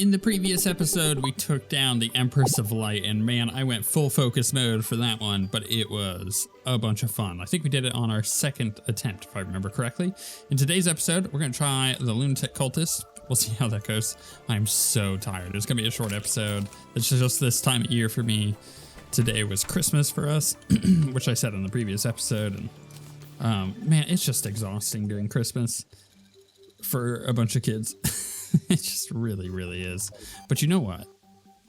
In the previous episode, we took down the Empress of Light, and man, I went full focus mode for that one, but it was a bunch of fun. I think we did it on our second attempt, if I remember correctly. In today's episode, we're going to try the Lunatic Cultist. We'll see how that goes. I'm so tired. It's going to be a short episode. It's just this time of year for me. Today was Christmas for us, which I said in the previous episode. And man, it's just exhausting during Christmas for a bunch of kids. It just really, really is. But you know what?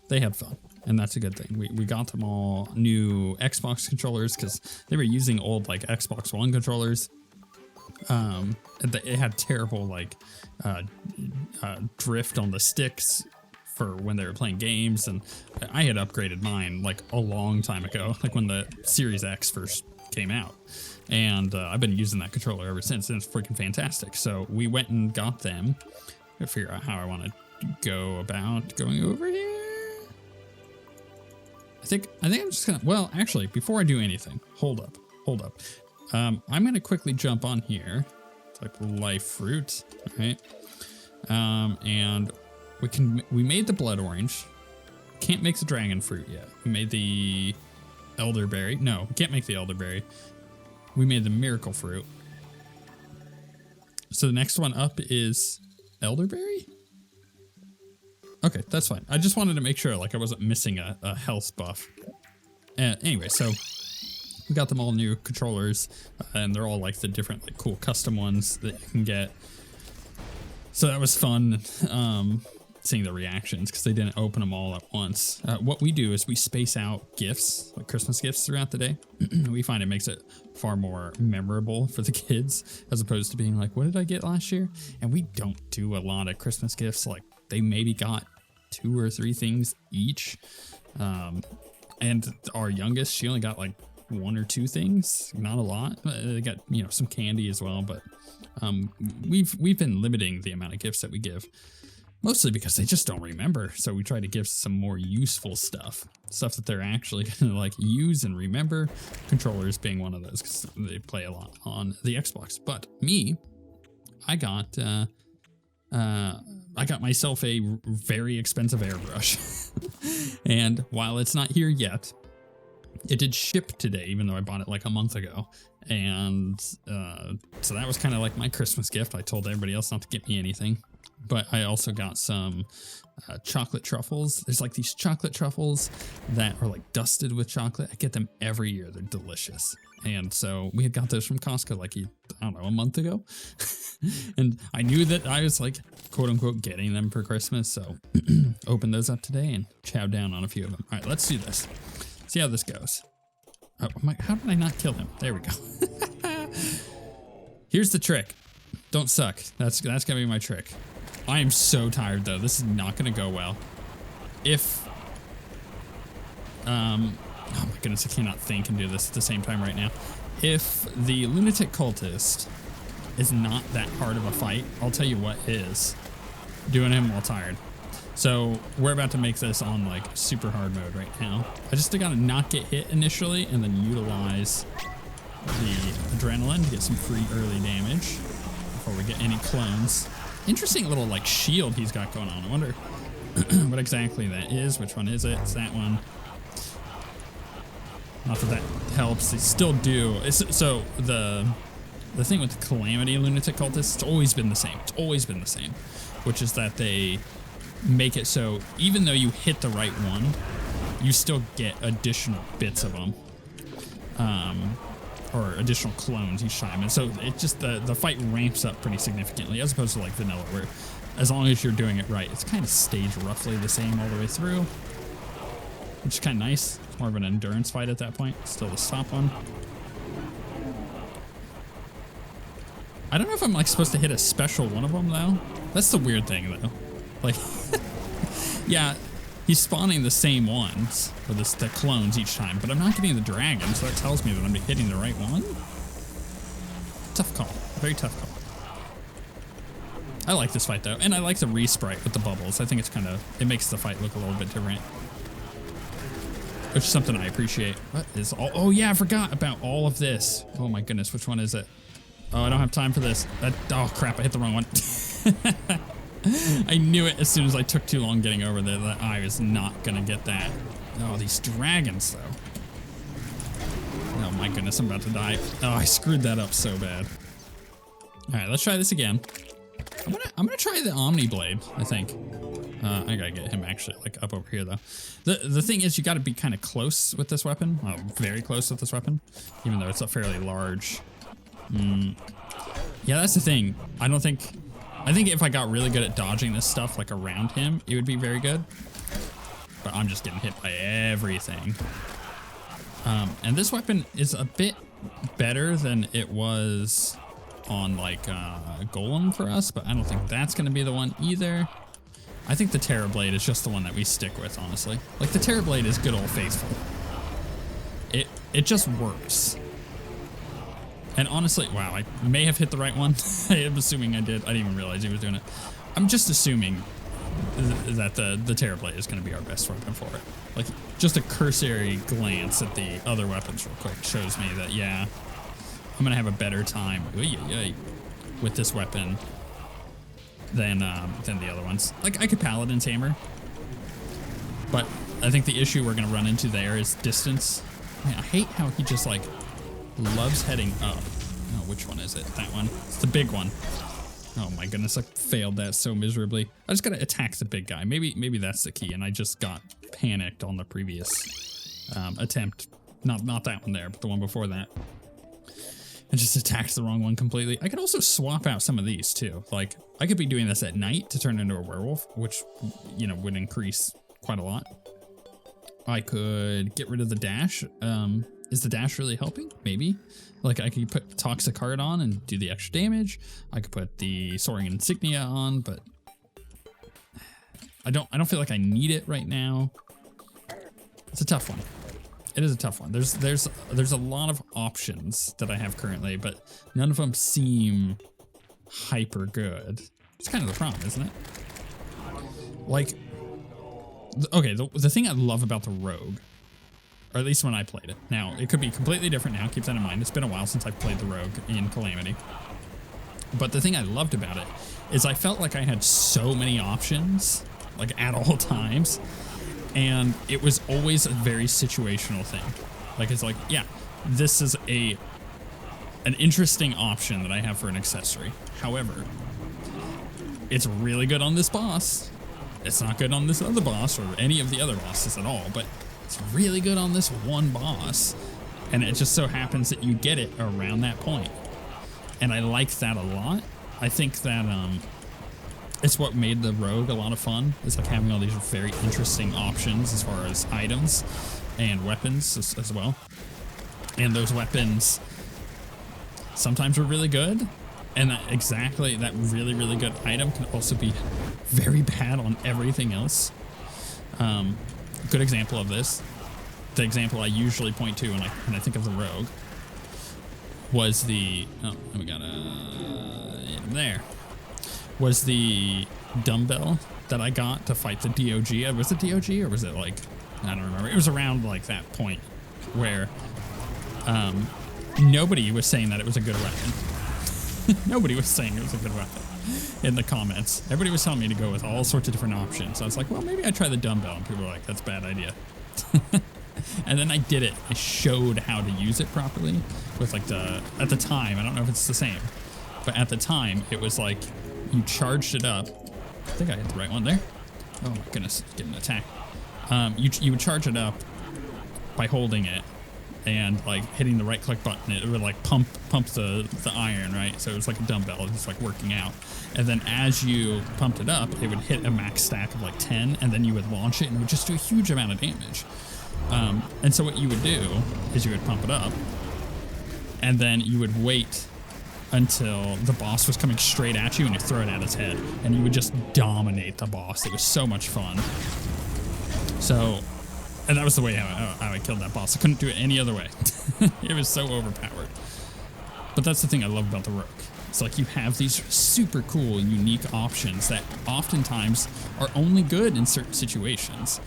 They had fun, and that's a good thing. We got them all new Xbox controllers because they were using old like Xbox One controllers. It had terrible like drift on the sticks for when they were playing games, and I had upgraded mine like a long time ago, like when the Series X first came out. And I've been using that controller ever since, and it's freaking fantastic. So we went and got them. I figure out how I want to go about going over here. I think I'm just gonna, well, actually, before I do anything, hold up. I'm gonna quickly jump on here. It's like life fruit, right? And we made the blood orange. Can't make the dragon fruit yet. We made the elderberry. No, we can't make the elderberry. We made the miracle fruit. So the next one up is elderberry? Okay, that's fine. I just wanted to make sure like I wasn't missing a health buff. Anyway, so we got them all new controllers, and they're all like the different like cool custom ones that you can get. So that was fun seeing the reactions because they didn't open them all at once. What we do is we space out gifts, like Christmas gifts throughout the day. We find it makes it far more memorable for the kids as opposed to being like, what did I get last year? And we don't do a lot of Christmas gifts. Like they maybe got 2 or 3 things each. And our youngest, she only got like 1 or 2 things, not a lot. They got, you know, some candy as well, but we've been limiting the amount of gifts that we give. Mostly because they just don't remember, so we try to give some more useful stuff that they're actually gonna like use and remember. Controllers being one of those because they play a lot on the Xbox. But me, I got myself a very expensive airbrush, and while it's not here yet, it did ship today, even though I bought it like a month ago. And so that was kind of like my Christmas gift. I told everybody else not to get me anything. But I also got some chocolate truffles. There's like these chocolate truffles that are like dusted with chocolate. I get them every year. They're delicious. And so we had got those from Costco like, I don't know, a month ago. And I knew that I was like, quote unquote, getting them for Christmas. So opened those up today and chowed down on a few of them. All right, let's do this. See how this goes. Oh, how did I not kill him? There we go. Here's the trick. Don't suck. That's gonna be my trick. I am so tired though. This is not gonna go well. If oh my goodness, I cannot think and do this at the same time right now. If the Lunatic Cultist is not that hard of a fight, I'll tell you what is. Doing him while tired. So we're about to make this on like super hard mode right now. I just gotta not get hit initially and then utilize the adrenaline to get some free early damage before we get any clones. Interesting little like shield he's got going on. I wonder what exactly that is. Which one is it? It's that one. Not that that helps. They still do. So the thing with the Calamity Lunatic Cultist, it's always been the same. It's always been the same, which is that they make it so even though you hit the right one, you still get additional bits of them. Or additional clones each time. And so it just, the fight ramps up pretty significantly as opposed to like vanilla where as long as you're doing it right, it's kind of staged roughly the same all the way through, which is kind of nice. It's more of an endurance fight at that point. Still the stop one. I don't know if I'm like supposed to hit a special one of them though. That's the weird thing though. Like, yeah, he's spawning the same ones, or the clones each time, but I'm not getting the dragon, so that tells me that I'm hitting the right one. Tough call. Very tough call. I like this fight, though, and I like the re-sprite with the bubbles. I think it's it makes the fight look a little bit different, which is something I appreciate. What is all? Oh, yeah, I forgot about all of this. Oh, my goodness. Which one is it? Oh, I don't have time for this. Oh, crap. I hit the wrong one. I knew it as soon as I took too long getting over there that I was not gonna get that. Oh, these dragons though. Oh my goodness, I'm about to die. Oh, I screwed that up so bad. All right, let's try this again. I'm gonna try the Omni Blade, I think. I gotta get him actually like up over here though. The thing is you gotta be kind of close with this weapon. Well, very close with this weapon, even though it's a fairly large. Yeah, that's the thing. I think if I got really good at dodging this stuff like around him, it would be very good. But I'm just getting hit by everything. And this weapon is a bit better than it was on like Golem for us, but I don't think that's gonna be the one either. I think the Terra Blade is just the one that we stick with, honestly. Like the Terra Blade is good old faithful. It just works. And honestly, wow, I may have hit the right one. I am assuming I did. I didn't even realize he was doing it. I'm just assuming that the Terra Blade is going to be our best weapon for it. Like, just a cursory glance at the other weapons real quick shows me that, yeah, I'm going to have a better time with this weapon than the other ones. Like, I could Paladin's Hammer, but I think the issue we're going to run into there is distance. Man, I hate how he just, like, loves heading up. Oh, which one is it? That one. It's the big one. Oh my goodness, I failed that so miserably. I just gotta attack the big guy. Maybe that's the key, and I just got panicked on the previous attempt. Not that one there, but the one before that. I just attacked the wrong one completely. I could also swap out some of these too. Like, I could be doing this at night to turn into a werewolf, which, you know, would increase quite a lot. I could get rid of the dash. Is the dash really helping? Maybe. Like, I could put Toxic Heart on and do the extra damage. I could put the Soaring Insignia on, but I don't feel like I need it right now. It's a tough one. It is a tough one. There's a lot of options that I have currently, but none of them seem hyper good. It's kind of the problem, isn't it? Like, okay, the thing I love about the Rogue, or at least when I played it. Now, it could be completely different now, keep that in mind. It's been a while since I've played the Rogue in Calamity. But the thing I loved about it is I felt like I had so many options, like at all times, and it was always a very situational thing. Like, it's like, yeah, this is an interesting option that I have for an accessory. However, it's really good on this boss. It's not good on this other boss or any of the other bosses at all, but it's really good on this one boss, and it just so happens that you get it around that point. And I like that a lot. I think that it's what made the Rogue a lot of fun. It's like having all these very interesting options as far as items and weapons as well. And those weapons sometimes are really good, and that really, really good item can also be very bad on everything else. Good example of this, the example I usually point to when I think of the Rogue, was the was the dumbbell that I got to fight the DOG. Was it DOG or was it like, I don't remember. It was around like that point where nobody was saying that it was a good weapon. Nobody was saying it was a good weapon in the comments. Everybody was telling me to go with all sorts of different options. I was like, well, maybe I try the dumbbell, and people were like, that's a bad idea. And then I did it. I showed how to use it properly with like at the time, I don't know if it's the same, but at the time it was like you charged it up. I think I hit the right one there. Oh my goodness, getting attacked. You would charge it up by holding it and like hitting the right click button. It would like pump the iron, right? So it was like a dumbbell, just like working out. And then as you pumped it up, it would hit a max stack of like 10, and then you would launch it and it would just do a huge amount of damage. And so what you would do is you would pump it up, and then you would wait until the boss was coming straight at you, and you throw it at its head, and you would just dominate the boss. It was so much fun. So, and that was the way how I killed that boss. I couldn't do it any other way. It was so overpowered. But that's the thing I love about the Rogue. It's like you have these super cool, unique options that oftentimes are only good in certain situations.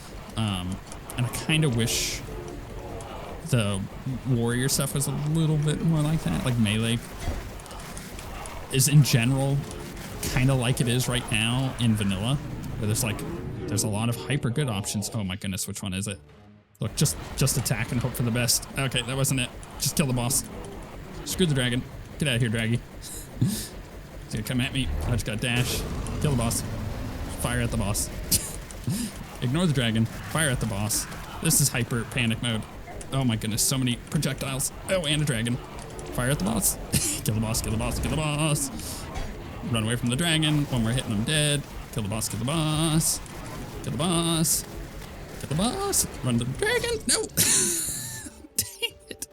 And I kind of wish the warrior stuff was a little bit more like that. Like melee is in general kind of like it is right now in vanilla, where there's a lot of hyper good options. Oh my goodness, which one is it? Look, just attack and hope for the best. Okay, that wasn't it. Just kill the boss. Screw the dragon. Get out of here, Draggy. He's gonna come at me. I just gotta dash. Kill the boss. Fire at the boss. Ignore the dragon. Fire at the boss. This is hyper panic mode. Oh my goodness, so many projectiles. Oh, and a dragon. Fire at the boss. Kill the boss, kill the boss, kill the boss. Run away from the dragon. One more hit and I'm dead. Kill the boss, kill the boss. Kill the boss. Kill the boss. Run to the dragon. No. Dang it.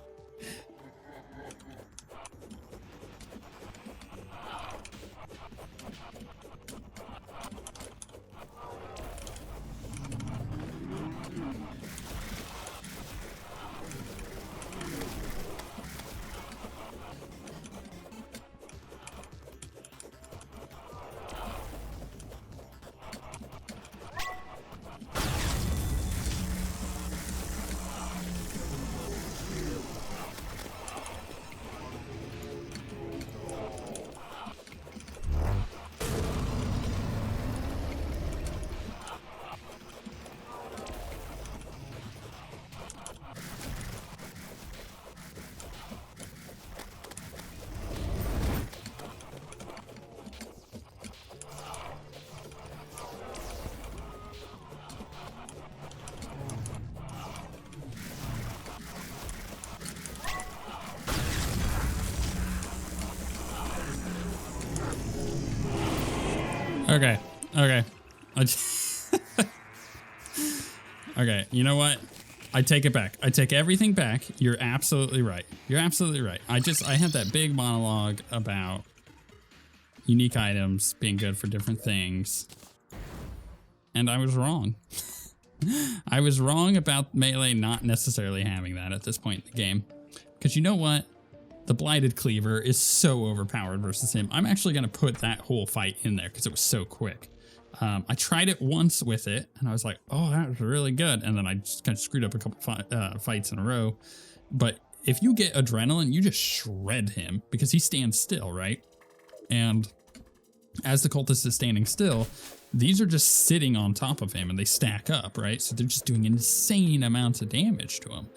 Okay. Okay, you know what? I take it back. I take everything back. You're absolutely right. You're absolutely right. I had that big monologue about unique items being good for different things. And I was wrong. I was wrong about Melee not necessarily having that at this point in the game. Because you know what? The blighted cleaver is so overpowered versus him. I'm actually going to put that whole fight in there because it was so quick. I tried it once with it and I was like, oh, that was really good. And then I just kind of screwed up a couple fights in a row. But if you get adrenaline, you just shred him because he stands still, right? And as the cultist is standing still, these are just sitting on top of him and they stack up, right? So they're just doing insane amounts of damage to him.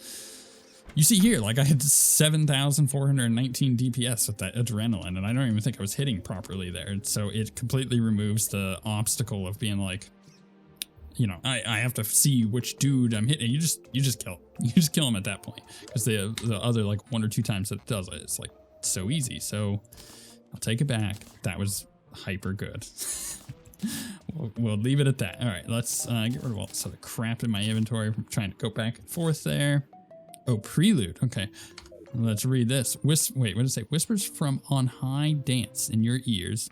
You see here, like I had 7,419 DPS with that adrenaline, and I don't even think I was hitting properly there. So it completely removes the obstacle of being like, you know, I have to see which dude I'm hitting. You just kill him at that point, because the other like 1 or 2 times that it does it, it's like so easy. So I'll take it back. That was hyper good. We'll leave it at that. All right, let's get rid of all this other crap in my inventory. I'm trying to go back and forth there. Oh, prelude. Okay, let's read this. Wait, what did it say? Whispers from on high dance in your ears.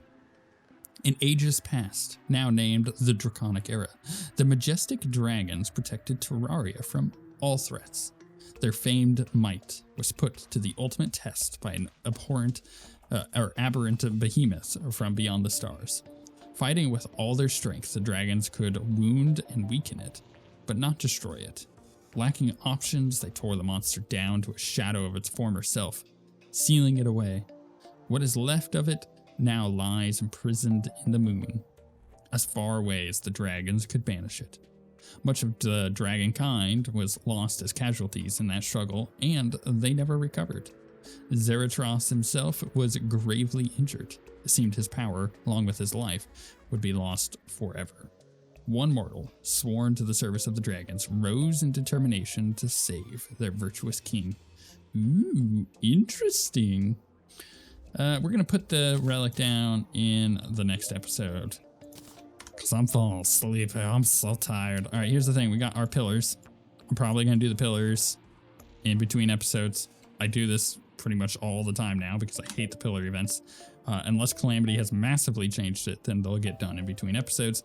In ages past, now named the Draconic Era, the majestic dragons protected Terraria from all threats. Their famed might was put to the ultimate test by an aberrant behemoth from beyond the stars. Fighting with all their strength, the dragons could wound and weaken it, but not destroy it. Lacking options, they tore the monster down to a shadow of its former self, sealing it away. What is left of it now lies imprisoned in the moon, as far away as the dragons could banish it. Much of the dragon kind was lost as casualties in that struggle, and they never recovered. Zeratos himself was gravely injured. It seemed his power, along with his life, would be lost forever. One mortal, sworn to the service of the dragons, rose in determination to save their virtuous king. Ooh, interesting. We're going to put the relic down in the next episode, because I'm falling asleep. I'm so tired. All right, here's the thing. We got our pillars. I'm probably going to do the pillars in between episodes. I do this pretty much all the time now because I hate the pillar events. Unless Calamity has massively changed it, then they'll get done in between episodes,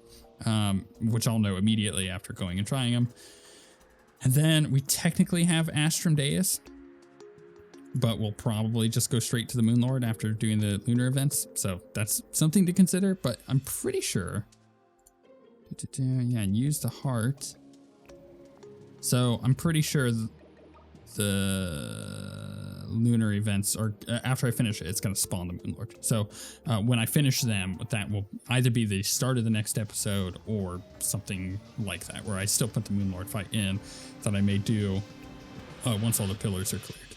which I'll know immediately after going and trying them. And then we technically have Astrum Deus, but we'll probably just go straight to the Moon Lord after doing the lunar events. So that's something to consider, but I'm pretty sure. Yeah, use the heart. So I'm pretty sure the lunar events, or after I finish it, it's going to spawn the Moonlord. So when I finish them, that will either be the start of the next episode or something like that, where I still put the Moonlord fight in that I may do once all the pillars are cleared.